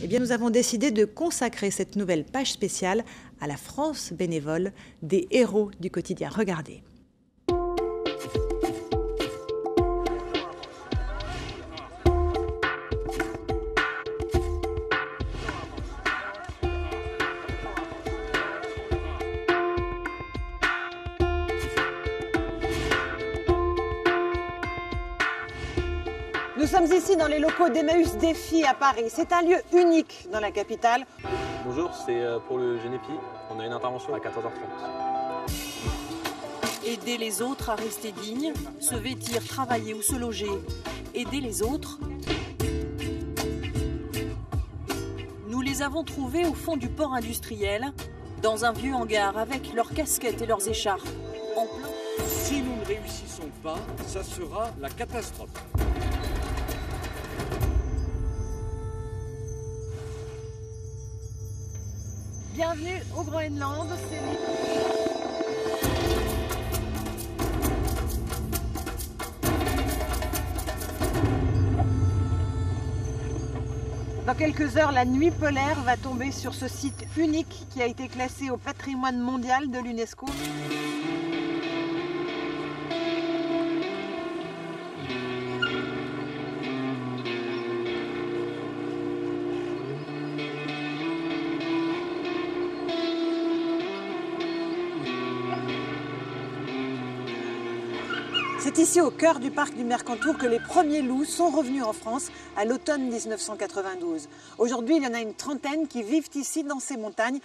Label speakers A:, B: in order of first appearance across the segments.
A: Eh bien, nous avons décidé de consacrer cette nouvelle page spéciale à la France bénévole des héros du quotidien. Regardez. Nous sommes ici dans les locaux d'Emmaüs Défi à Paris. C'est un lieu unique dans la capitale.
B: Bonjour, c'est pour le Génépi. On a une intervention à 14h30.
C: Aider les autres à rester dignes, se vêtir, travailler ou se loger. Aider les autres. Nous les avons trouvés au fond du port industriel, dans un vieux hangar avec leurs casquettes et leurs écharpes. En plein...
D: Si nous ne réussissons pas, ça sera la catastrophe.
A: Bienvenue au Groenland. Dans quelques heures, la nuit polaire va tomber sur ce site unique qui a été classé au patrimoine mondial de l'UNESCO. C'est ici, au cœur du parc du Mercantour, que les premiers loups sont revenus en France à l'automne 1992. Aujourd'hui, il y en a une trentaine qui vivent ici, dans ces montagnes.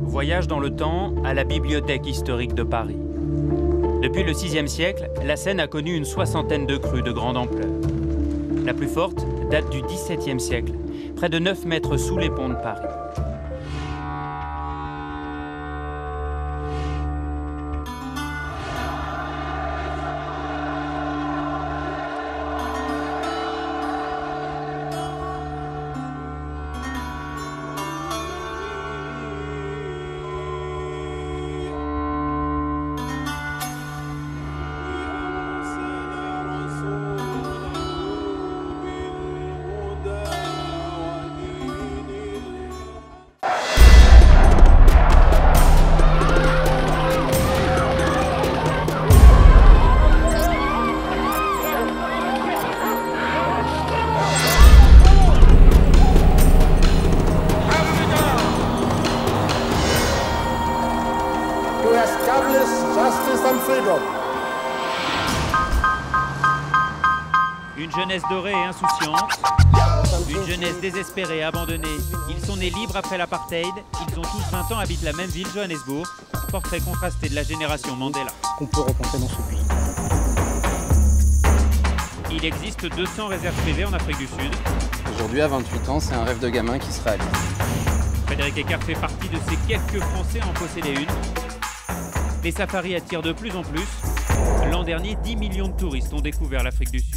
E: Voyage dans le temps à la Bibliothèque historique de Paris. Depuis le VIe siècle, la Seine a connu une soixantaine de crues de grande ampleur. La plus forte date du XVIIe siècle, près de 9 mètres sous les ponts de Paris. Une jeunesse dorée et insouciante, une jeunesse désespérée et abandonnée. Ils sont nés libres après l'apartheid, ils ont tous 20 ans, habitent la même ville, Johannesburg. Portrait contrasté de la génération Mandela.
F: Qu'on peut rencontrer dans ce pays.
E: Il existe 200 réserves privées en Afrique du Sud.
G: Aujourd'hui, à 28 ans, c'est un rêve de gamin qui se réalise.
E: Frédéric Eckhart fait partie de ces quelques Français à en posséder une. Les safaris attirent de plus en plus. L'an dernier, 10 millions de touristes ont découvert l'Afrique du Sud.